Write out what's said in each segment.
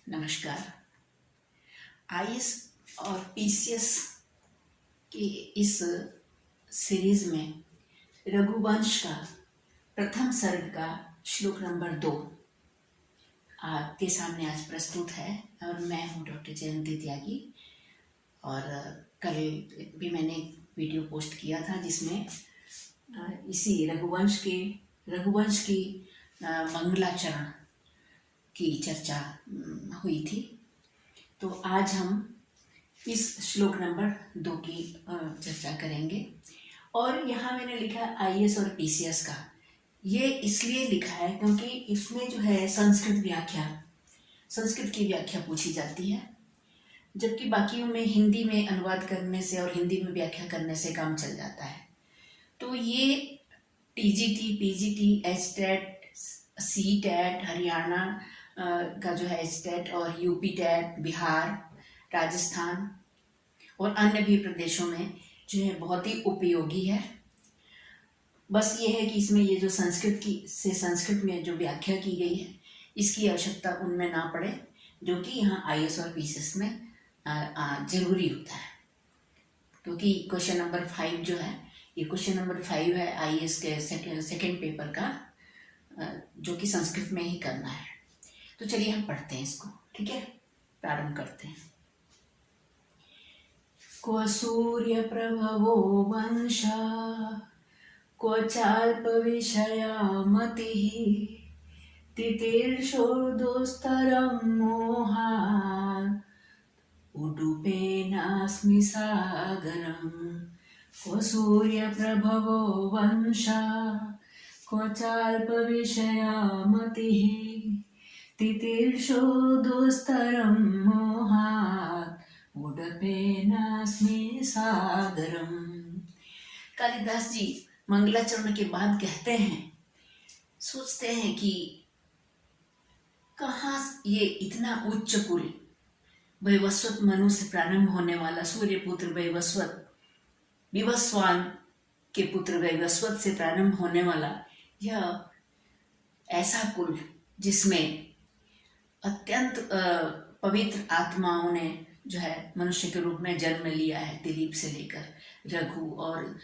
नमस्कार। आईएएस और पीसीएस की इस सीरीज में रघुवंश का प्रथम सर्ग का श्लोक नंबर 2 आपके सामने आज प्रस्तुत है और मैं हूँ डॉक्टर जयंती त्यागी। और कल भी मैंने वीडियो पोस्ट किया था जिसमें इसी रघुवंश की मंगलाचरण की चर्चा हुई थी। तो आज हम इस श्लोक नंबर 2 की चर्चा करेंगे। और यहाँ मैंने लिखा आईएएस और पीसीएस का, ये इसलिए लिखा है क्योंकि इसमें जो है संस्कृत की व्याख्या पूछी जाती है, जबकि बाकियों में हिंदी में अनुवाद करने से और हिंदी में व्याख्या करने से काम चल जाता है। तो ये TGT, PGT, HTET, CTET, Haryana का जो है एचटेट और यूपी टेट, बिहार, राजस्थान और अन्य भी प्रदेशों में जो है बहुत ही उपयोगी है। बस ये है कि इसमें ये जो संस्कृत में जो व्याख्या की गई है इसकी आवश्यकता उनमें ना पड़े, जो कि यहाँ आईएएस और पीसीएस में जरूरी होता है। क्योंकि क्वेश्चन नंबर 5 जो है, ये क्वेश्चन नंबर 5 है आईएएस के सेकेंड पेपर का, जो कि संस्कृत में ही करना है। तो चलिए हम पढ़ते हैं इसको, ठीक है, प्रारंभ करते हैं। क्व सूर्य प्रभवो वंश, क्व चाल्प विषया मतिः, तितिर्षोर्दोस्तरं मोहात्, उडुपेनास्मि सागरम्। क्व सूर्य प्रभवो वंश, क्व चाल्प विषया मतिः, तितिर्षोर्दोस्तरं मोहात्, उडुपेनास्मि सागरम्। कालिदास जी मंगलाचरण के बाद कहते हैं, सोचते हैं कि कहाँ ये इतना उच्च कुल, वैवस्वत मनु से प्रारंभ होने वाला सूर्यपुत्र विवस्वान के पुत्र वैवस्वत से प्रारंभ होने वाला यह ऐसा कुल जिसमें अत्यंत पवित्र आत्माओं ने जो है मनुष्य के रूप में जन्म लिया है। दिलीप से लेकर रघु और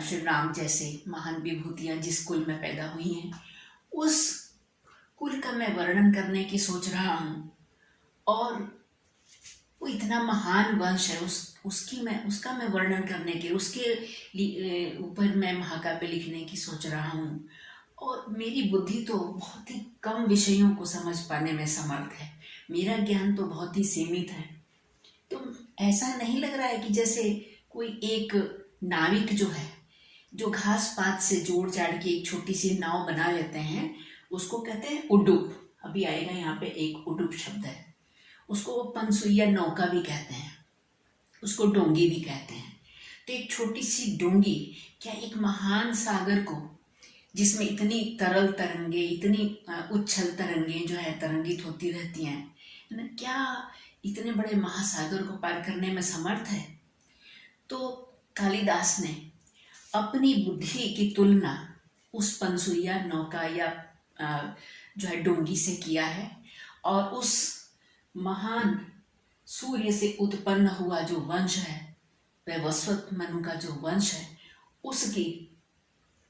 श्री राम जैसे महान विभूतियां जिस कुल में पैदा हुई हैं, उस कुल का मैं वर्णन करने की सोच रहा हूँ। और वो इतना महान वंश है, उसका मैं वर्णन करने के, उसके ऊपर मैं महाकाव्य लिखने की सोच रहा हूँ। और मेरी बुद्धि तो बहुत ही कम विषयों को समझ पाने में समर्थ है, मेरा ज्ञान तो बहुत ही सीमित है। तो ऐसा नहीं लग रहा है कि जैसे कोई एक नाविक जो है, जो घास पात से जोड़ जाड़ के एक छोटी सी नाव बना लेते हैं, उसको कहते हैं उड्डुप। अभी आएगा यहाँ पे एक उड्डुप शब्द है, उसको पनसुइया नौका भी कहते हैं, उसको डोंगी भी कहते हैं। तो एक छोटी सी डोंगी क्या एक महान सागर को, जिसमें इतनी तरल तरंगे, इतनी उच्छल तरंगे जो है तरंगित होती रहती हैं, है ना, क्या इतने बड़े महासागर को पार करने में समर्थ है? तो कालिदास ने अपनी बुद्धि की तुलना उस पनसुइया नौका या जो है डोंगी से किया है, और उस महान सूर्य से उत्पन्न हुआ जो वंश है, वैवस्वत मनु का जो वंश है, उसकी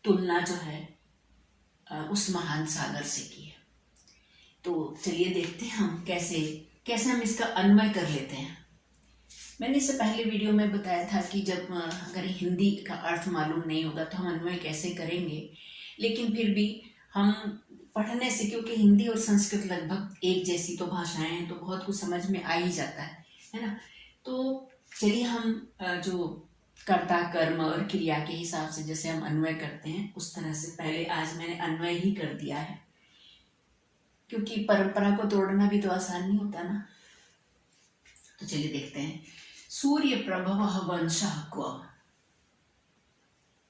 तुलना जो है उस महान सागर से की है। तो चलिए देखते हैं हम कैसे हम इसका अन्वय कर लेते हैं। मैंने इससे पहले वीडियो में बताया था कि जब अगर हिंदी का अर्थ मालूम नहीं होगा तो हम अन्वय कैसे करेंगे, लेकिन फिर भी हम पढ़ने से, क्योंकि हिंदी और संस्कृत लगभग एक जैसी तो भाषाएं हैं, तो बहुत कुछ समझ में आ ही जाता है ना। तो चलिए हम जो कर्ता कर्म और क्रिया के हिसाब से जैसे हम अन्वय करते हैं उस तरह से पहले आज मैंने अन्वय ही कर दिया है, क्योंकि परंपरा को तोड़ना भी तो आसान नहीं होता ना। तो चलिए देखते हैं। सूर्य प्रभवः वंशः क्व,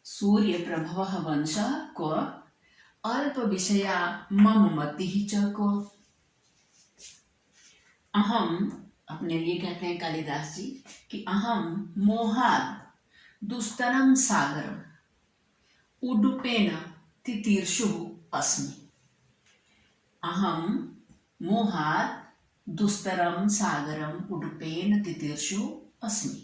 सूर्य प्रभवः वंशः क्व, अल्प विषया मम मतिः च क्व। अहम, अपने लिए कहते हैं कालिदास जी कि अहम मोहात् दुस्तरम सागरम उडुपेन तितीर्षुः अस्मि। अहम मोहात् दुस्तरम सागरम उडुपेन तितीर्षु अस्मि।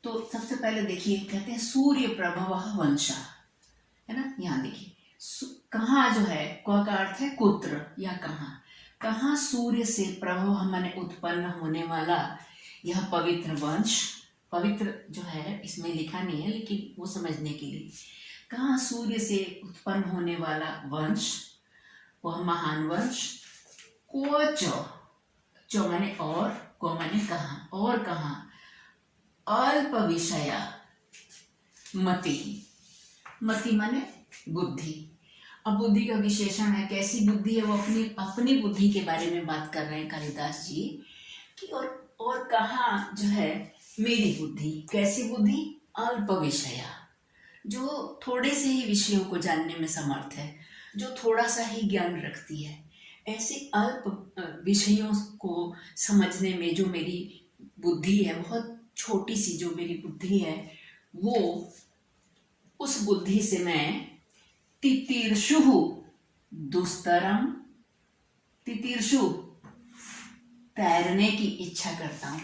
तो सबसे पहले देखिए, कहते हैं सूर्य प्रभव वंशा, है ना। यहाँ देखिए कहाँ जो है, क का अर्थ है कुत्र या कहाँ, कहाँ सूर्य से प्रभव माने उत्पन्न होने वाला यह पवित्र वंश, पवित्र जो है इसमें लिखा नहीं है लेकिन वो समझने के लिए, कहाँ सूर्य से उत्पन्न होने वाला वंश, वह महान वंश, को चो माने और, को माने कहाँ, और कहाँ, अल्प विषया मति, मति माने बुद्धि। अब बुद्धि का विशेषण है, कैसी बुद्धि है, वो अपनी बुद्धि के बारे में बात कर रहे हैं कालिदास जी कि और कहाँ जो है मेरी बुद्धि, कैसी बुद्धि, अल्प विषया, जो थोड़े से ही विषयों को जानने में समर्थ है, जो थोड़ा सा ही ज्ञान रखती है, ऐसे अल्प विषयों को समझने में जो मेरी बुद्धि है, बहुत छोटी सी जो मेरी बुद्धि है, वो उस बुद्धि से मैं तितीर्षु दुस्तरम, तितीर्षु तैरने की इच्छा करता हूँ,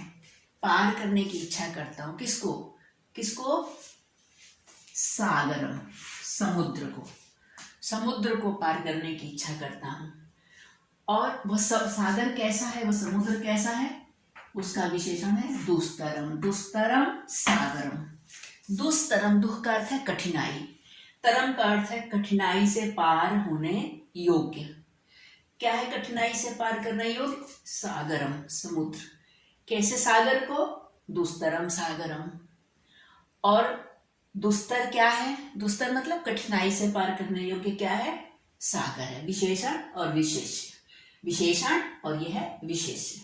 पार करने की इच्छा करता हूँ, किसको, किसको, सागरम, समुद्र को, समुद्र को पार करने की इच्छा करता हूँ। और वह सागर कैसा है, वह समुद्र कैसा है, उसका विशेषण है दुस्तरम, दुस्तरम सागरम। दुस्तरम, दुख का अर्थ है कठिनाई, तरम का अर्थ है कठिनाई से पार होने योग्य। क्या है कठिनाई से पार करना योग्य, सागरम, समुद्र। कैसे सागर को, दुस्तरम सागरम। और दुस्तर क्या है, दुस्तर मतलब कठिनाई से पार करने योग्य क्या है, सागर है। विशेषण और विशेष्य, विशेषण और यह है विशेष्य।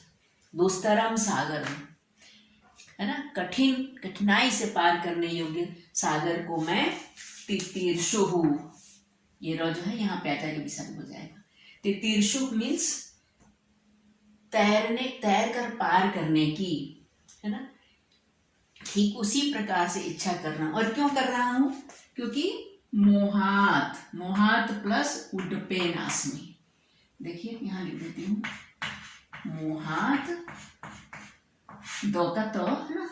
दुस्तरम सागरम, है ना, कठिनाई से पार करने योग्य सागर को मैं तितीर्षु, ये रो जो है यहाँ पे आचार्य विसर्ग हो जाएगा। तितीर्षु मीन्स तैर कर पार करने की, है ना, ठीक उसी प्रकार से इच्छा करना। और क्यों कर रहा हूं, क्योंकि मोहात, मोहात प्लस उडुपेनास्मि, देखिए यहाँ लिख देती हूँ, मोहात, दो का तो है ना,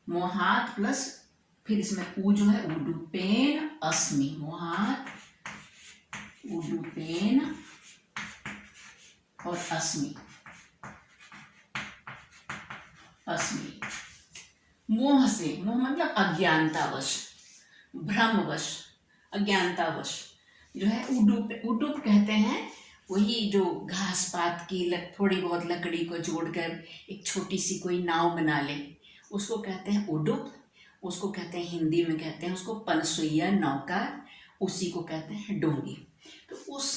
मोहात प्लस फिर इसमें उ जो है उडुपेन अस्मि, मोहात उडुपेन और अस्मि, अस्मि। मोह से, मोह मतलब अज्ञानतावश, भ्रमवश, अज्ञानतावश जो है उडुप, उडुप कहते हैं वही जो घास पात की थोड़ी बहुत लकड़ी को जोड़कर एक छोटी सी कोई नाव बना ले, उसको कहते हैं उडुप। उसको कहते हैं, हिंदी में कहते हैं उसको पनसुइया नौका, उसी को कहते हैं डोंगी। तो उस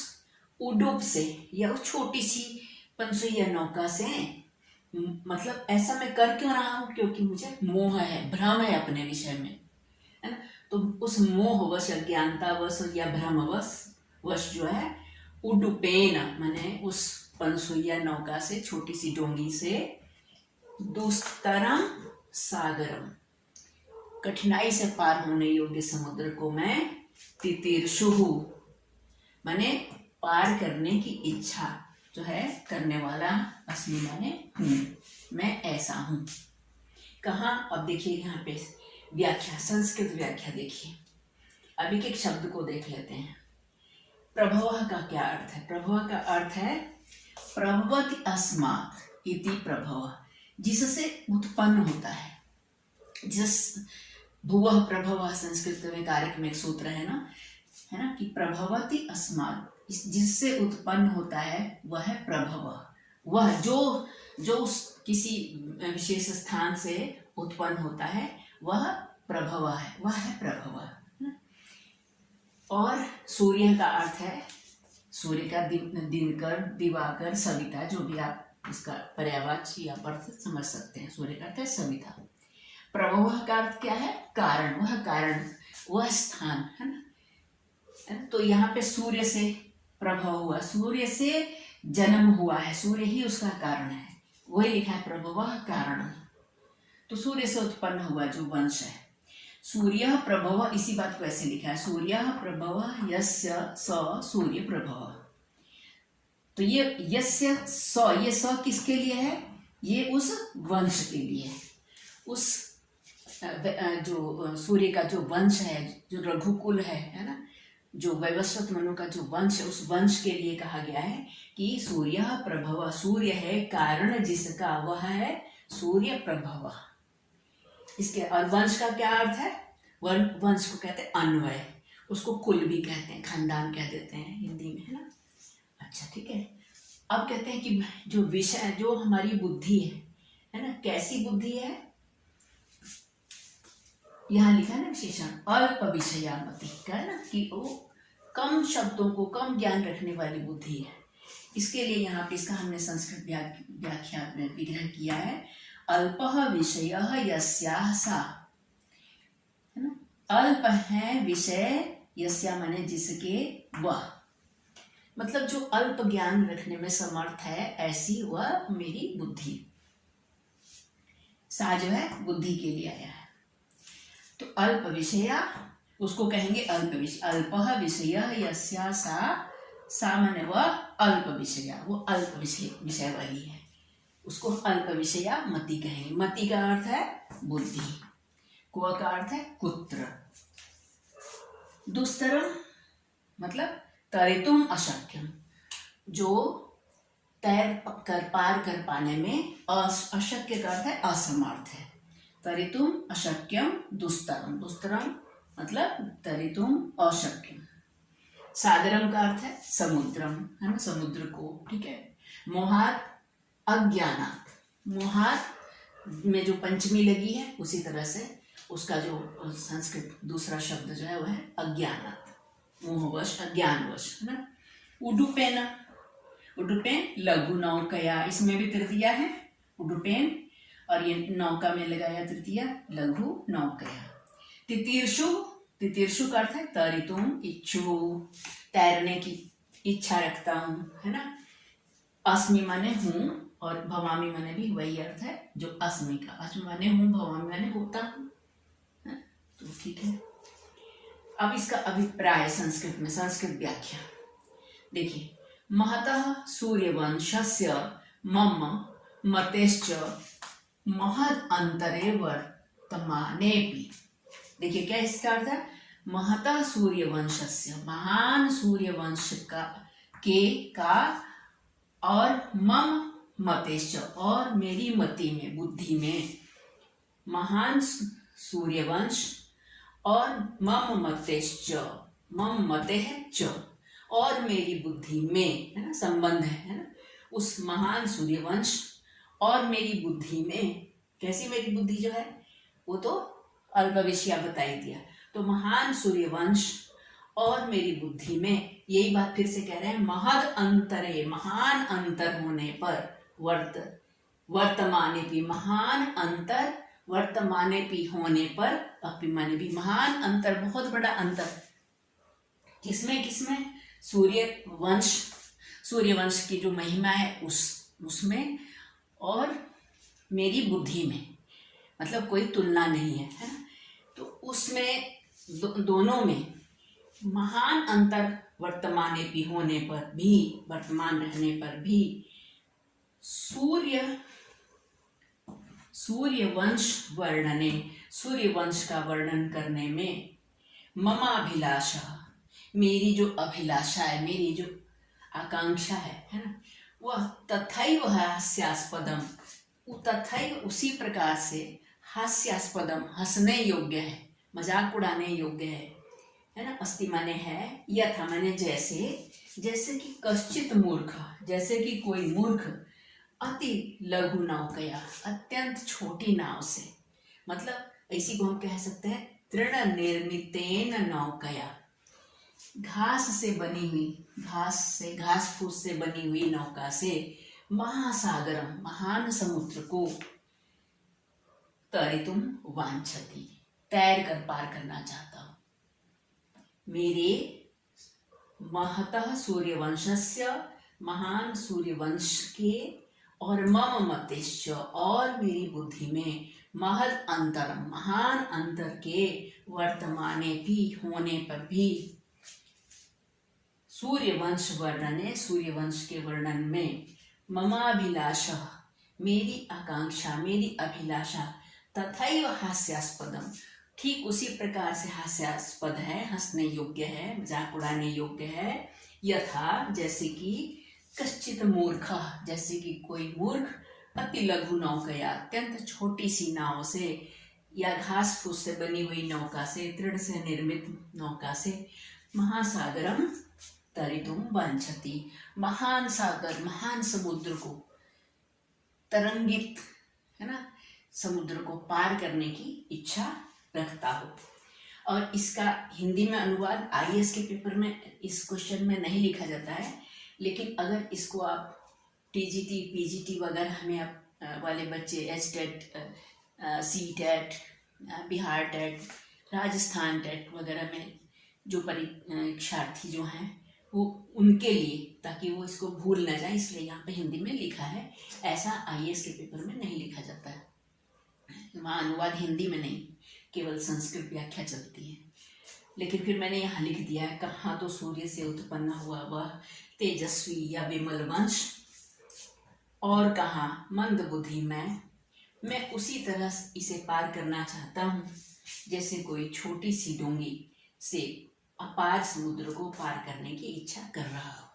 उडुप से या उस छोटी सी पनसुइया नौका से, मतलब ऐसा मैं कर क्यों रहा हूँ, क्योंकि मुझे मोह है, भ्रम है अपने विषय में, है ना। तो उस मोहवश, अज्ञानतावश या भ्रमवश जो है उडुपेन माने उस पनसुइया नौका से, छोटी सी डोंगी से, दुस्तरम सागरम कठिनाई से पार होने योग्य समुद्र को मैं तितीर्षु माने पार करने की इच्छा जो है करने वाला, अस्मि माने हूँ, मैं ऐसा हूँ। कहाँ, अब देखिए यहाँ पे व्याख्या, संस्कृत व्याख्या देखिए। अब एक एक शब्द को देख लेते हैं। प्रभव का क्या अर्थ है, प्रभव का अर्थ है प्रभवति अस्मात् इति प्रभव, जिससे उत्पन्न होता है, जिस भुवः प्रभव संस्कृत में कारक में एक सूत्र है ना कि प्रभवति अस्मात्, जिससे उत्पन्न होता है वह है प्रभव। वह जो किसी विशेष स्थान से उत्पन्न होता है वह प्रभव है, वह है प्रभव। और सूर्य का अर्थ है, सूर्य का दिनकर, दिवाकर, सविता, जो भी आप इसका पर्यायवाची या अर्थ समझ सकते हैं। सूर्य का अर्थ है सविता। प्रभव का अर्थ क्या है, कारण, वह कारण, वह स्थान, है ना। तो यहाँ पे सूर्य से प्रभव हुआ, सूर्य से जन्म हुआ है, सूर्य ही उसका कारण है, वही लिखा है प्रभव कारण। तो सूर्य से उत्पन्न हुआ जो वंश है, सूर्य प्रभव, इसी बात को ऐसे लिखा है, सूर्य प्रभव यस्य स सूर्य प्रभव। तो ये यस्य स, ये स किसके लिए है? ये उस वंश के लिए है। उस जो सूर्य का जो वंश है, जो रघुकुल है ना, जो वैवस्वत मनु का जो वंश है, उस वंश के लिए कहा गया है कि सूर्य प्रभव, सूर्य है कारण जिसका, वह है सूर्य प्रभव। इसके और वंश का क्या अर्थ है? वंश को कहते हैं अन्वय, उसको कुल भी कहते हैं, खानदान कह देते हैं हिंदी में, है ना। अच्छा ठीक है। अब कहते हैं कि जो विषय, जो हमारी बुद्धि है ना, कैसी बुद्धि है? यहाँ लिखा है ना विशेषण अल्प विषयामति, क्या है ना कि वो कम शब्दों को, कम ज्ञान रखने वाली बुद्धि है। इसके लिए यहाँ पे इसका हमने संस्कृत व्याख्या में विग्रह किया है, अल्पः विषयः यस्याः सा, है ना। अल्प है विषय, यस्या माने जिसके, वह, मतलब जो अल्प ज्ञान रखने में समर्थ है, ऐसी वह मेरी बुद्धि। सा जो है बुद्धि के लिए आया है। तो अल्प विषया, उसको कहेंगे अल्प विषय, अल्पः विषयः यस्या सा, सा माने वह अल्प विषया, वो अल्प विषय वाली है, उसको अल्प विषया मति कहेंगे। मति का अर्थ है बुद्धि, क्व का अर्थ है कुत्र। दुस्तरम मतलब तरितुम अशक्यम, जो तैर कर पार कर पाने में अशक्य का अर्थ है असमर्थ है। तरितुम अशक्यम दुस्तरम, दुस्तरम मतलब तरितुम अशक्यम। सागरम का अर्थ है समुद्रम, है ना, समुद्र को, ठीक है। मोहात अज्ञानात, मोहात में जो पंचमी लगी है उसी तरह से उसका जो संस्कृत दूसरा शब्द जो है वह है अज्ञानात, मोहवश, अज्ञानवश, है ना। उडुपेन, उडुपेन लघु नौकया, इसमें भी तृतीया है उडुपेन, और ये नौका में लगाया तृतीया, लघु नौकया। तितीर्षु, तितीर्षु का अर्थ है तरितुम इच्छु, तैरने की इच्छा रखता हूँ, है ना। अस्मि माने हूँ, और भवामी माने भी वही अर्थ है जो अस्मि का, अस्मि माने हूँ, भवामी माने होता हूँ, तो ठीक है। अब इसका अभिप्राय संस्कृत में, संस्कृत व्याख्या देखिए, महतः सूर्यवंशस्य मम मतेश्च महद अंतरे वर्तमानेपि। देखिए क्या इसका अर्थ है? महतः सूर्यवंशस्य, महान सूर्यवंश का और मम मतेश्च, और मेरी मति में, बुद्धि में, महान सूर्यवंश और मम मतेश्च, मम मते है च, और मेरी बुद्धि में, है ना, संबंध है ना, उस महान सूर्यवंश और मेरी बुद्धि में। कैसी मेरी बुद्धि जो है, वो तो अल्पविषया बताई दिया। तो महान सूर्यवंश और मेरी बुद्धि में, यही बात फिर से कह रहे हैं, महद अंतरे, महान अंतर होने पर, वर्तमाने भी, महान अंतर वर्तमाने भी होने पर, अपि माने भी, महान अंतर, बहुत बड़ा अंतर, किसमें किसमें? सूर्यवंश की जो महिमा है उसमें, और मेरी बुद्धि में, मतलब कोई तुलना नहीं है, है ना। तो उसमें दोनों में महान अंतर वर्तमाने भी होने पर भी, वर्तमान रहने पर भी, सूर्यवंश वर्णने, सूर्यवंश का वर्णन करने में, ममाभिलाषा, मेरी जो अभिलाषा है, मेरी जो आकांक्षा है ना, वह तथैव हास्यास्पदम, तथैव उसी प्रकार से, हास्यास्पदम हंसने योग्य है, मजाक उड़ाने योग्य है ना। अस्ति माने है, यथा माने जैसे, जैसे कि कश्चित मूर्ख, जैसे कि कोई मूर्ख, अति लघु नौकया, अत्यंत छोटी नाव से, मतलब इसी को हम कह सकते हैं तृण निर्मितेन नौकया, घास से बनी हुई, घास फूस से बनी हुई नौका से, महासागरम, महान समुद्र को, तरितुम वांछति, तैर कर पार करना चाहता हूं। मेरे महतः सूर्यवंशस्य, महान सूर्यवंश के, और मम मतेश्च, और मेरी बुद्धि में, महद अंतरम, महान अंतर के, वर्तमाने भी होने पर भी, सूर्यवंश वर्णने, सूर्यवंश के वर्णन में ममाभिलाषा, मेरी आकांक्षा, मेरी अभिलाषा, तथैव हास्यास्पदम, ठीक उसी प्रकार से हास्यास्पद है, हंसने योग्य है, मजाक उड़ाने योग्य है। यथा, जैसे कि कश्चित मूर्ख, जैसे कि कोई मूर्ख अति लघु नौकया, अत्यंत छोटी सी नाव से या घास फूस से बनी हुई नौका से, तृण से निर्मित नौका से महासागरम तरितुम वांछति, महान सागर, महान समुद्र को तरंगित, है ना, समुद्र को पार करने की इच्छा रखता हो। और इसका हिंदी में अनुवाद आईएएस के पेपर में इस क्वेश्चन में नहीं लिखा जाता है, लेकिन अगर इसको आप टीजीटी पीजीटी वगैरह में आप वाले बच्चे HTET, CTET, Bihar TET, Rajasthan TET वगैरह में जो परीक्षार्थी जो हैं वो उनके लिए, ताकि वो इसको भूल ना जाए, इसलिए यहाँ पे हिंदी में लिखा है। ऐसा आईएएस के पेपर में नहीं लिखा जाता है, वहाँ अनुवाद हिंदी में नहीं, केवल संस्कृत व्याख्या चलती है। लेकिन फिर मैंने यहाँ लिख दिया है, कहाँ तो सूर्य से उत्पन्न हुआ वह तेजस्वी या विमल वंश, और कहाँ मंद बुद्धि मैं उसी तरह इसे पार करना चाहता हूँ जैसे कोई छोटी सी डोंगी से अपार समुद्र को पार करने की इच्छा कर रहा हो।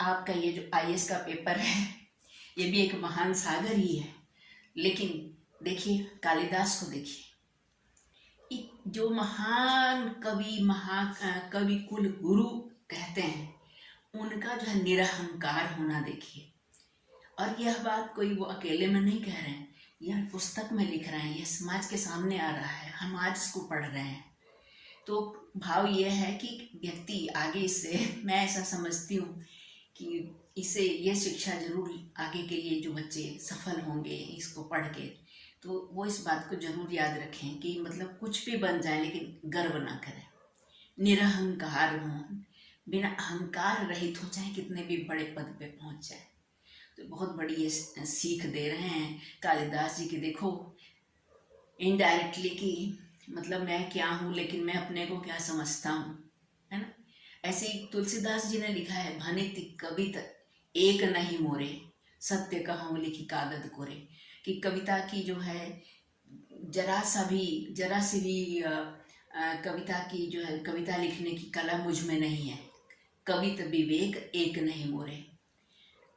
आपका ये जो आईएएस का पेपर है ये भी एक महान सागर ही है, लेकिन देखिए कालिदास को देखिए, जो महान कवि, महाकवि कुल गुरु कहते हैं, उनका जो है निरहंकार होना देखिए। और यह बात कोई वो अकेले में नहीं कह रहे हैं, यह पुस्तक में लिख रहे हैं, यह समाज के सामने आ रहा है, हम आज इसको पढ़ रहे हैं। तो भाव यह है कि व्यक्ति आगे इससे, मैं ऐसा समझती हूँ कि इससे ये शिक्षा जरूर आगे के लिए जो बच्चे सफल होंगे इसको पढ़ के, तो वो इस बात को जरूर याद रखें कि मतलब कुछ भी बन जाए लेकिन गर्व ना करें, निरहंकार हों, बिना अहंकार रहित हो, चाहे कितने भी बड़े पद पे पहुंच जाए। तो बहुत बड़ी ये सीख दे रहे हैं कालिदास जी की। देखो इनडायरेक्टली कि मतलब मैं क्या हूँ, लेकिन मैं अपने को क्या समझता हूँ, है ना। ऐसे ही तुलसीदास जी ने लिखा है, भनित कवित एक नहीं मोरे, सत्य कहूँ लिखी कागद कोरे, कि कविता की जो है जरा सी भी कविता की जो है, कविता लिखने की कला मुझ में नहीं है। कवित विवेक एक नहीं मोरे,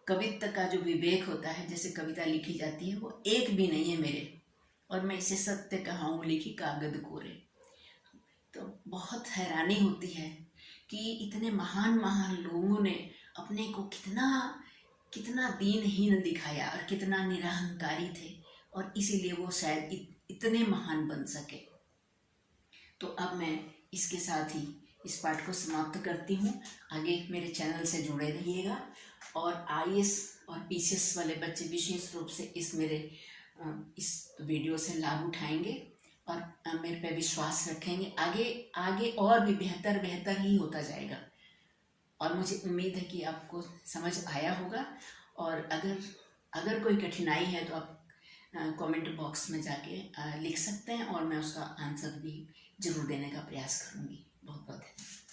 कवित्व का जो विवेक होता है, जैसे कविता लिखी जाती है, वो एक भी नहीं है मेरे, और मैं इसे सत्य कहाऊँ लिखी कागद कोरे। तो बहुत हैरानी होती है कि इतने महान महान लोगों ने अपने को कितना दीनहीन दिखाया और कितना निरहंकारी थे, और इसीलिए वो शायद इतने महान बन सके। तो अब मैं इसके साथ ही इस पाठ को समाप्त करती हूँ। आगे मेरे चैनल से जुड़े रहिएगा, और आईएएस और पीसीएस वाले बच्चे विशेष रूप से इस वीडियो से लाभ उठाएंगे और मेरे पे विश्वास रखेंगे। आगे और भी बेहतर ही होता जाएगा, और मुझे उम्मीद है कि आपको समझ आया होगा। और अगर कोई कठिनाई है तो आप कमेंट बॉक्स में जाके लिख सकते हैं, और मैं उसका आंसर भी जरूर देने का प्रयास करूँगी। बहुत बहुत धन्यवाद।